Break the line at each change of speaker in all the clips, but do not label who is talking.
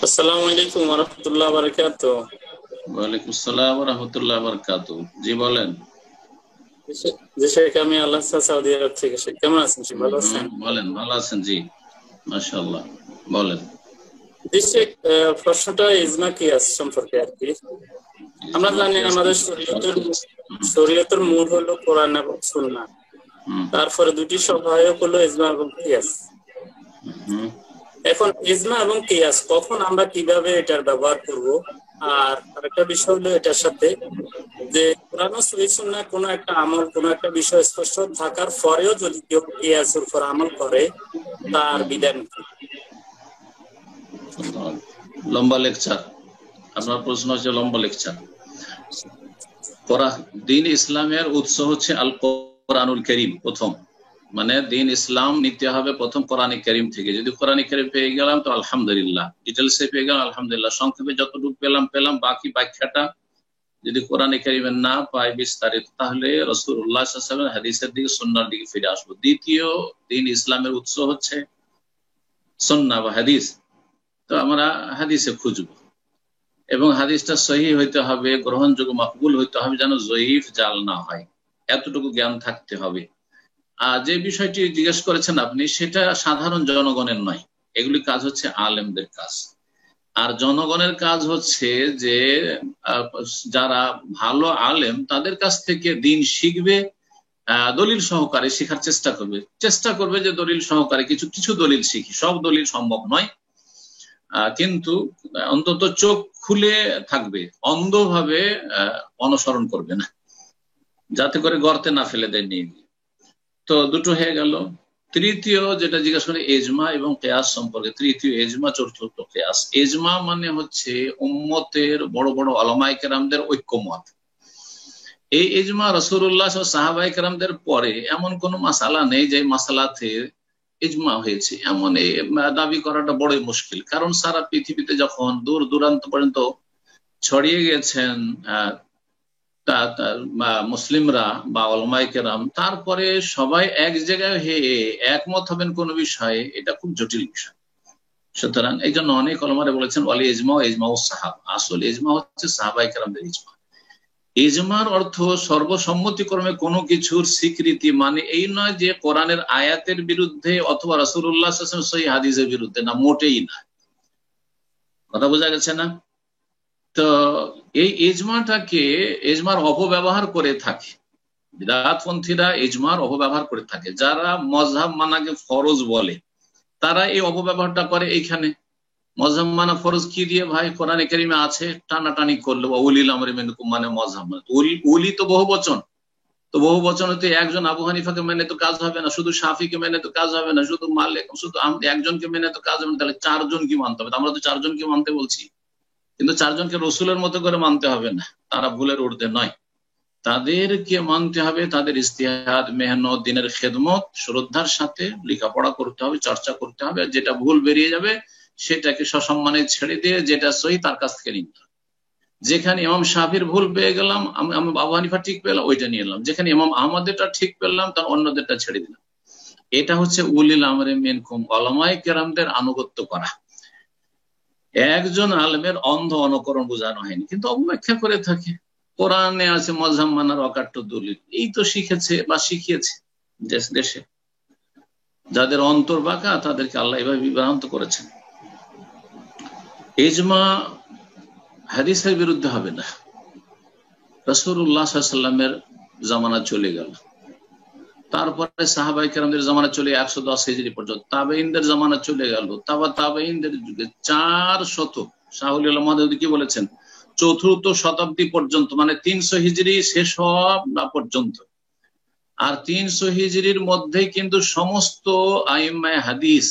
আসসালামু আলাইকুম ওয়া রাহমাতুল্লাহি ওয়া বারাকাতুহু।
ওয়ালাইকুম আসসালাম ওয়া রাহমাতুল্লাহি ওয়া বারাকাতুহু। জি বলেন।
জি শেখ, আমি আল্লাহ সৌদি আরব থেকে। শেখ কেমন আছেন? শেখ ভালো আছেন?
বলেন, ভালো আছেন? জি, মাশাআল্লাহ, বলেন।
জি শেখ, প্রশ্নটা ইজমা কিয়াস সম্পর্কে আর কি। আমরা
ইজমা
জানি
কিয়াস
আমাদের শরীয়তের মূল হলো কোরআন এবং সুন্নাহ।
হুম
তারপরে দুটি সহায়ক হলো ইজমা এবং কিয়াস।
হুম
এখন ইজমা এবং কিয়াস কখন আমরা কিভাবে এটার ব্যবহার করব? আর আরেকটা বিষয় হলো এটার সাথে যে কোরআন ও সহিহ সুন্নাহ কোনো একটা আমল, কোনো একটা বিষয় স্পষ্ট থাকার পরেও যদি কেউ কিয়াসের উপর আমল করে, তার বিধান কি?
লম্বা লেকচার। আপনার প্রশ্ন হচ্ছে লম্বা লেকচার। দিন ইসলামের উৎস হচ্ছে আল কোরআনুল কারীম। প্রথম মানে দিন ইসলাম নিতে হবে প্রথম কোরআনে কারীম থেকে। যদি কোরআনে কারীম পেয়ে গেলাম তো আলহামদুলিল্লাহ, ডিটেলসে পেয়ে গেলাম আলহামদুলিল্লাহ, সংক্ষেপে যতটুকু পেলাম বাকি ব্যাখ্যাটা যদি কোরআনে কারীমে না পাই বিস্তারিত, তাহলে রাসূলুল্লাহ সাল্লাল্লাহু আলাইহি ওয়াসাল্লামের হাদিসের দিকে, সুন্নাহর দিকে ফিরে আসবো। দ্বিতীয়, দিন ইসলামের উৎস হচ্ছে সুন্নাহ বা হাদিস। তো আমরা হাদিসে খুঁজবো এবং হাদিসটা সহিহ হইতে হবে, গ্রহণযোগ্য, মাকবুল হইতে হবে, যেন জয়ীফ জাল না হয়, এতটুকু জ্ঞান থাকতে হবে। আর যে বিষয়টি জিজ্ঞেস করেছেন আপনি, সেটা সাধারণ জনগণের নয়, এগুলি কাজ হচ্ছে আলেমদের কাজ। আর জনগণের কাজ হচ্ছে যে যারা ভালো আলেম তাদের কাছ থেকে দিন শিখবে, দলিল সহকারে শেখার চেষ্টা করবে যে দলিল সহকারে কিছু কিছু দলিল শিখি। সব দলিল সম্ভব নয়, কিন্তু অন্তত চোখ খুলে থাকবে, অন্ধভাবে অনুসরণ করবে না, যাতে করে গর্তে না ফেলে দেয় নিয়ে। তো দুটো হয়ে গেল। তৃতীয় যেটা জিজ্ঞাসা করে ইজমা এবং কিয়াস সম্পর্কে, তৃতীয় ইজমা, চতুর্থ কিয়াস। ইজমা মানে হচ্ছে উম্মতের বড় বড় উলামায়ে কেরামদের ঐক্যমত। এই ইজমা রাসূলুল্লাহ ও সাহাবায়ে কেরামদের পরে এমন কোন মাসালা নেই যে মাসালাতে ইজমা হয়েছে, এমন দাবি করাটা বড়ই মুশকিল। কারণ সারা পৃথিবীতে যখন দূর দূরান্ত পর্যন্ত ছড়িয়ে গেছেন মুসলিমরা বা উলামায়ে কেরাম, তারপরে সবাই এক জায়গায় হয়ে একমত হবেন কোন বিষয়ে, এটা খুব জটিল বিষয়। সুতরাং এই জন্য অনেক উলামারা বলেছেন ওয়ালি ইজমা ইজমা ও সাহাবা। আসল ইজমা হচ্ছে সাহাবায়ে কেরামদের ইজমা। ইজমার অর্থ সর্বসম্মতিক্রমে কোনো কিছুর স্বীকৃতি, মানে এই নয় যে কোরআনের আয়াতের বিরুদ্ধে অথবা রাসূলুল্লাহ সাল্লাল্লাহু আলাইহি ওয়াসাল্লাম সহিহ হাদিসের বিরুদ্ধে, না, মোটেই না। কথা বোঝা গেছে না? তো এই ইজমার অপব্যবহার করে থাকে বিদআতপন্থীরা, ইজমার অপব্যবহার করে থাকে। যারা মযহাব মানাকে ফরজ বলে, তারা এই অপব্যবহারটা করে এইখানে। মযহাব মানা ফরজ কি দিয়ে ভাই? কোরআনে কারীমে আছে, টানাটানি করলে উলিল আমরি মিনকুম মানে মযহাব মানে উলি তো বহুবচন। তো বহুবচন হতে একজন আবু হানিফাকে মেনে তো কাজ হবে না, শুধু শাফিকে মেনে তো কাজ হবে না, শুধু মালিক শুধু একজনকে মেনে তো কাজ হবে না, তাহলে চারজন কি মানতে হবে? আমরা তো চারজনকে মানতে বলছি, কিন্তু চারজনকে রসুলের মতো করে মানতে হবে না, তারা ভুলের ঊর্ধ্বে নয়। তাদেরকে মানতে হবে, তাদের ইজতিহাদ, মেহনত, দিনের খেদমত শ্রদ্ধার সাথে লেখাপড়া করতে হবে, চর্চা করতে হবে। যেটা ভুল বেরিয়ে যাবে সেটাকে সসম্মানে ছেড়ে দিয়ে যেটা সহি তার কাছ থেকে নিতে হবে। যেখানে ইমাম শাফির ভুল পেয়ে গেলাম, আমি আবু হানিফা ঠিক পেলাম, ওইটা নিয়ে এলাম। যেখানে ইমাম আহমদেরটা ঠিক পেলাম, তার অন্যদেরটা ছেড়ে দিলাম। এটা হচ্ছে উলিল আমরি মিনকুম, উলামায়ে কেরামদের আনুগত্য করা। একজন আলেমের অন্ধ অনুকরণ বোঝানো হয়নি, কিন্তু অবব্যাখ্যা করে থাকে। কোরআনে আছে মযহাব মানার অকাট্য দলিল, এই তো শিখেছে বা শিখিয়েছে দেশে। যাদের অন্তর বাঁকা তাদেরকে আল্লাহ এভাবে বিভ্রান্ত করেছেন। ইজমা হাদিসের বিরুদ্ধে হবে না। রাসূলুল্লাহ সাল্লাল্লাহু আলাইহি ওয়াসাল্লামের জামানা চলে গেল, তারপরে সাহাবায়ে কেরামদের জামানা চলে 110 হিজরি পর্যন্ত, তাবেঈনদের জামানা চলে গেল, তাবেঈনদের যুগে 4 শতক, শাহুল আলম মাহমুদ কি বলেছেন, 4র্থ শতাব্দী পর্যন্ত, মানে 300 হিজরি শেষ হওয়া না পর্যন্ত। আর 300 হিজরির মধ্যে কিন্তু সমস্ত আইম্মায়ে হাদিস,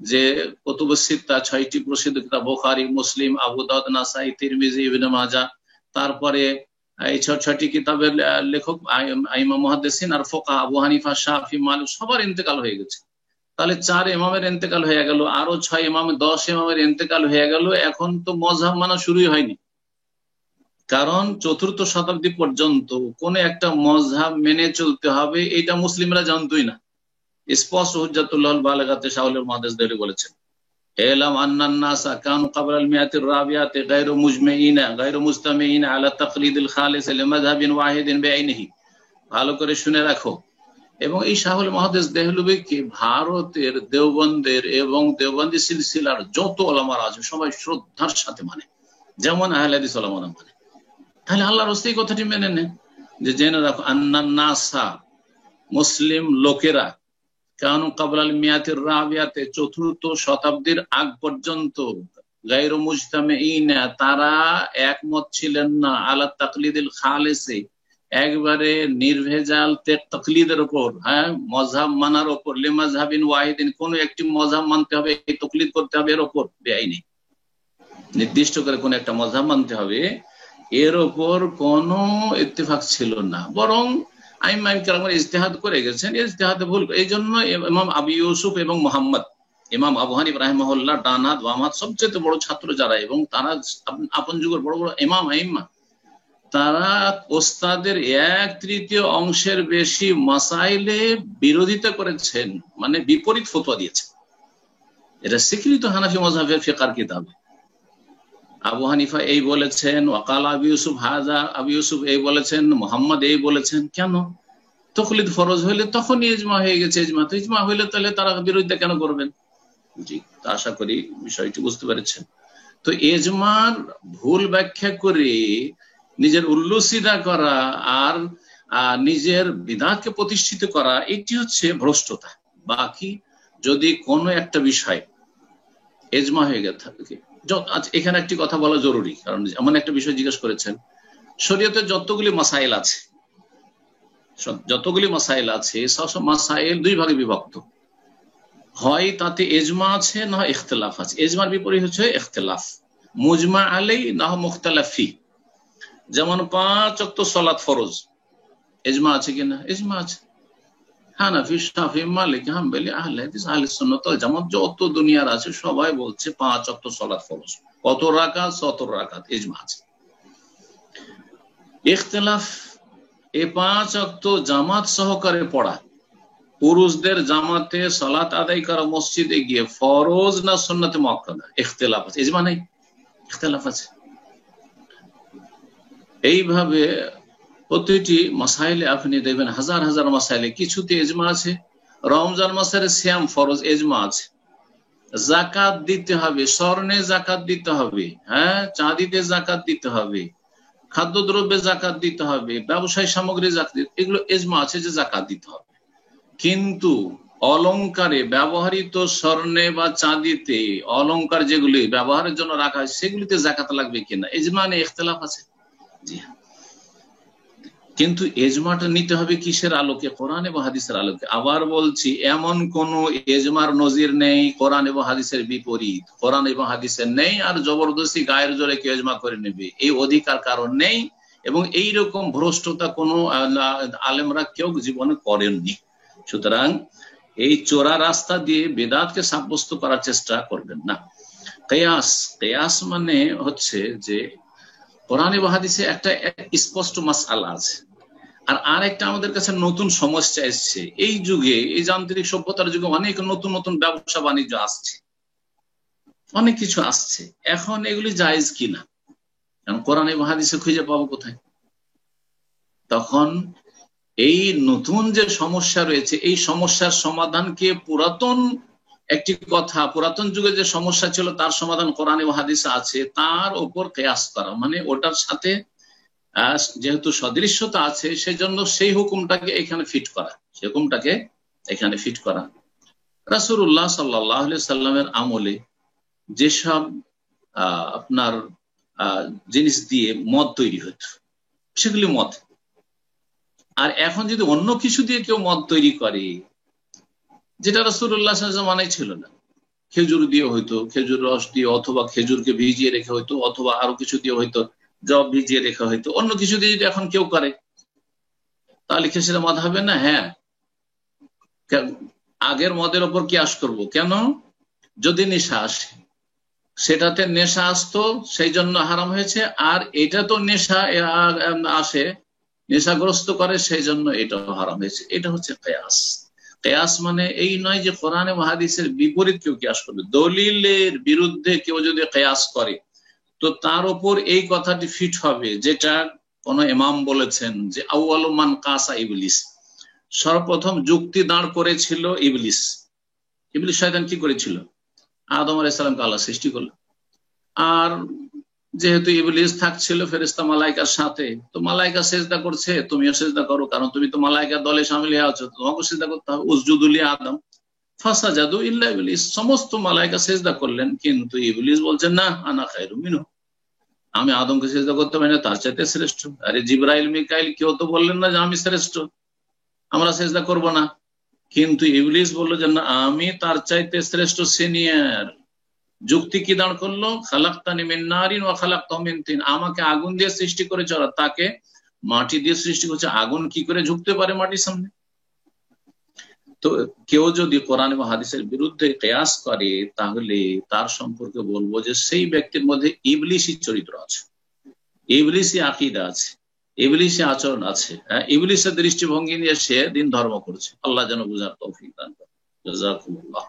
যে কুতুবুস সিত্তা, 6টি প্রসিদ্ধ কিতাব, বুখারী, মুসলিম, আবু দাউদ, নাসাই, তিরমিজি, ইবনে মাজাহ, তারপরে এই 6টি কিতাবের লেখক আইমা মুহাদ্দিসিন আর ফুকাহা, আবু হানিফা, শাফি, মালিক, সবার ইন্তেকাল হয়ে গেছে। তাহলে 4 ইমামের ইন্তেকাল হয়ে গেল, আরো 6 ইমাম, 10 ইমামের ইন্তেকাল হয়ে গেল। এখন তো মযহাব মানা শুরুই হয়নি, কারণ 4র্থ শতাব্দী পর্যন্ত কোন একটা মযহাব মেনে চলতে হবে এটা মুসলিমরা জানতোই না। স্পষ্ট হুজ্জাতুল্লাহ বালাগাতে শাহুল মুহাদ্দিস দেহরি বলেছেন। এলাম আন্নান নাসা কানু ক্বাবলাল মিয়াতির রাবিয়াতি গায়রু মুজতামিইনা আলা তাকলিদিল খালিস লিমাযহাবিন ওয়াহিদিন বিআইনিহি। ভালো করে শুনে রাখো। এবং এই শাহুল মুহাদ্দিস দেহলভীকে ভারতের দেওবন্দের এবং দেওবন্দি সিলসিলার যত ওলামারা আছে সবাই শ্রদ্ধার সাথে মানে, যেমন আহলে হাদিস ওলামারা মানে। তাহলে আল্লাহর রাস্তে এই কথাটি মেনে নেন যে জেনে রাখো আন্নান নাসা মুসলিম লোকেরা কানু ক্বাবলাল মিয়াতির রাবিয়াতে চতুর্থ শতাব্দীর আগ পর্যন্ত গায়রু মুজতামিইনা তারা একমত ছিলেন না আলা তাকলিদিল খালিসে একবারে নির্ভেজাল তাকলিদের উপর, হ্যাঁ মযহাব মানার উপর, লিমাযহাবিন ওয়াহিদিন কোন একটি মযহাব মানতে হবে, এই তাকলিদ করতে হবে এর উপর, বেআইনি নির্দিষ্ট করে কোন একটা মযহাব মানতে হবে এর উপর কোন ইত্তেফাক ছিল না। বরং আইম্মায়ে কেরাম ইজতিহাদ করে গেছেন, ইজতিহাদে ভুল। এই জন্য ইমাম আবু ইউসুফ এবং মুহাম্মদ, ইমাম আবু হানিফা রাহিমাহুল্লাহ ডান হাত বাম হাত সবচেয়ে বড় ছাত্র যারা, এবং তারা আপন যুগের বড় বড় ইমাম আইম্মা, তারা ওস্তাদের 1/3 অংশের বেশি মাসাইলে বিরোধিতা করেছেন, মানে বিপরীত ফতোয়া দিয়েছেন। এটা স্বীকৃত হানাফি মাযহাবের ফিকহের কিতাবে। আবু হানিফা এই বলেছেন, ওয়াকাল আবু ইউসুফ হাজা, আবু ইউসুফ এই বলেছেন, মুহাম্মদ এই বলেছেন। কেন? তাকলিদ ফরজ হইলে তখনই ইজমা হয়ে গেছে। ইজমা হইলে তাহলে তারা বিরোধিতা কেন করবেন? জি, আশা করি বিষয়টি বুঝতে পেরেছেন। তো ইজমার ভুল ব্যাখ্যা করে নিজের উল্লসিদা করা আর নিজের বিধানকে প্রতিষ্ঠিত করা, এটি হচ্ছে ভ্রষ্টতা। বাকি যদি কোনো একটা বিষয় ইজমা হয়ে গেছে থাকে, এখানে একটি কথা বলা জরুরি, কারণ এমন একটা বিষয় জিজ্ঞেস করেছেন। শরীয়তে যতগুলি মাসাইল আছে সব মাসাইল দুই ভাগে বিভক্ত, হয় তাতে ইজমা আছে না ইখতিলাফ আছে। ইজমার বিপরীত হচ্ছে ইখতিলাফ, মুজমা আলাই না মুখতালাফি। যেমন 5 ওয়াক্ত সালাত ফরজ, ইজমা আছে কিনা? ইজমা আছে। হানাফি, শাফি, মালিকি, হাম্বলি, আহলে হাদিস, আহলে সুন্নাত ওয়াল জামাত যত দুনিয়ার আছে সবাই বলছে 5 ওয়াক্ত সালাত ফরজ। কত রাকাত? 70 রাকাত, ইজমা আছে। ইখতিলাফ এই 5 ওয়াক্ত জামাত সহকারে পড়া, পুরুষদের জামাতে সালাত আদায় করা মসজিদে গিয়ে ফরজ না সুন্নাতে মুআক্কাদা, ইখতিলাফ আছে। ইজমা নেই, ইখতিলাফ আছে। এইভাবে প্রতিটি মাসাইলে আপনি দেখবেন হাজার হাজার মাসাইলে কিছুতে ইজমা আছে। রমজান মাসের সিয়াম ফরজ, ইজমা আছে। যাকাত দিতে হবে, স্বর্ণে যাকাত দিতে হবে, হ্যাঁ চাঁদিতে যাকাত দিতে হবে, খাদ্যদ্রব্যে যাকাত দিতে হবে, ব্যবসায়ী সামগ্রী যাকাত, এগুলো ইজমা আছে যে যাকাত দিতে হবে। কিন্তু অলংকারে ব্যবহৃত স্বর্ণে বা চাঁদিতে অলংকার যেগুলি ব্যবহারের জন্য রাখা হয় সেগুলিতে যাকাত লাগবে কিনা, ইজমা নেই, ইখতিলাফ আছে। জি হ্যাঁ, কিন্তু ইজমাটা নিতে হবে কিসের আলোকে? কোরআন এবং হাদিসের আলোকে। আবার বলছি, এমন কোন ইজমার নজির নেই কোরআন এবং হাদিসের বিপরীত, কোরআন এবং হাদিসের নেই, আর জবরদস্তি গায়ের জোরে কেউ ইজমা করে নেবে এই অধিকার কারণ নেই। এবং এইরকম ভ্রষ্টতা কোন আলেমরা কেউ জীবনে করেননি। সুতরাং এই চোরা রাস্তা দিয়ে বেদাতকে সাব্যস্ত করার চেষ্টা করবেন না। কিয়াস মানে হচ্ছে যে কোরআন এবং হাদিসে একটা স্পষ্ট মাসআলা আছে, আর একটা আমাদের কাছে নতুন সমস্যা এসছে। এই যুগে, এই যান্ত্রিক সভ্যতার যুগে অনেক নতুন নতুন ব্যবসা বাণিজ্য আসছে, অনেক কিছু আসছে। এখন এগুলি জায়েজ কিনা, কারণ কোরআন এবং হাদিসে খুঁজে পাবো কোথায়? তখন এই নতুন যে সমস্যা রয়েছে, এই সমস্যার সমাধানকে পুরাতন একটি কথা, পুরাতন যুগে যে সমস্যা ছিল তার সমাধান কোরআন এবং হাদিসে আছে, তার উপর কিয়াস করা, মানে ওটার সাথে যেহেতু সদৃশ্যতা আছে সেজন্য সেই হুকুমটাকে এখানে ফিট করা। রাসূলুল্লাহ সাল্লাল্লাহু আলাইহি সাল্লামের আমলে যেসব আপনার জিনিস দিয়ে মদ তৈরি হতো সেগুলি মদ, আর এখন যদি অন্য কিছু দিয়ে কেউ মদ তৈরি করে যেটা রাসূলুল্লাহ সাল্লাল্লাহু আলাইহি ওয়াসাল্লাম মানাই ছিল না, খেজুর দিয়ে হইতো, খেজুর রস দিয়ে, অথবা খেজুরকে ভিজিয়ে রেখে হইতো, অথবা আরো কিছু দিয়ে হইতো, জব ভিজিয়ে রেখা হইতো, অন্য কিছু দিয়ে যদি এখন কেউ করে তাহলে কি সেটা মদ হবে না? হ্যাঁ, আগের মদের ওপর কিয়াস করব। কেন? যদি নেশা আসে, সেটাতে নেশা আসতো সেই জন্য হারাম হয়েছে, আর এটা তো নেশা আসে, নেশাগ্রস্ত করে সেই জন্য এটাও হারাম হয়েছে। এটা হচ্ছে কিয়াস। কিয়াস মানে এই নয় যে কোরআন ও হাদিসের বিপরীত কেউ কিয়াস করবে। দলিলের বিরুদ্ধে কেউ যদি কিয়াস করে তো তার উপর এই কথাটি ফিট হবে যেটা কোন ইমাম বলেছেন যে আউয়ালু মান কাসা ইবলিস, সর্বপ্রথম যুক্তি দাঁড় করেছিল ইবলিস। ইবলিস শয়তান কি করেছিল? আদম আলাইহিস সালামকে আল্লাহ সৃষ্টি করলেন, আর যেহেতু ইবলিস থাকছিল ফেরেশতা মালাইকার সাথে, তো মালাইকা সেজদা করছে, তুমিও সেজদা করো, কারণ তুমি তো মালাইকার দলে শামিল হয়ে আছো, তোমাকে সেজদা করতে হবে। উসজুদু লি আদম ফাসাজাদু ইল্লা ইবলিস, সমস্ত মালাইকা সেজদা করলেন, কিন্তু ইবলিস বলছেন না, আনা খায়রু মিনহু, আমি আদমকে সেজদা করতে পারি না, তার চাইতে শ্রেষ্ঠ। আরে জিবরাইল মিকাইল কেউ তো বললেন না যে আমি শ্রেষ্ঠ, আমরা সেজদা করব না, কিন্তু ইবলিস বললো যে না, আমি তার চাইতে শ্রেষ্ঠ, সিনিয়র। যুক্তি কি দাঁড় করলো? খালাকতানি মিন নারিন ওয়া খালাকতাহু মিন তিন, আমাকে আগুন দিয়ে সৃষ্টি করেছে, আর তাকে মাটি দিয়ে সৃষ্টি করেছে, আগুন কি করে ঝুঁকতে পারে মাটির সামনে? তো কেউ যদি কোরআন এবং হাদিসের বিরুদ্ধে কিয়াস করে তাহলে তার সম্পর্কে বলবো যে সেই ব্যক্তির মধ্যে ইবলিসি চরিত্র আছে, ইবলিসি আকীদা আছে, ইবলিসি আচরণ আছে, ইবলিসের দৃষ্টিভঙ্গি নিয়ে সে দিন ধর্ম করছে। আল্লাহ যেন বুঝার তৌফিক দান করেন। জাযাকুমুল্লাহ।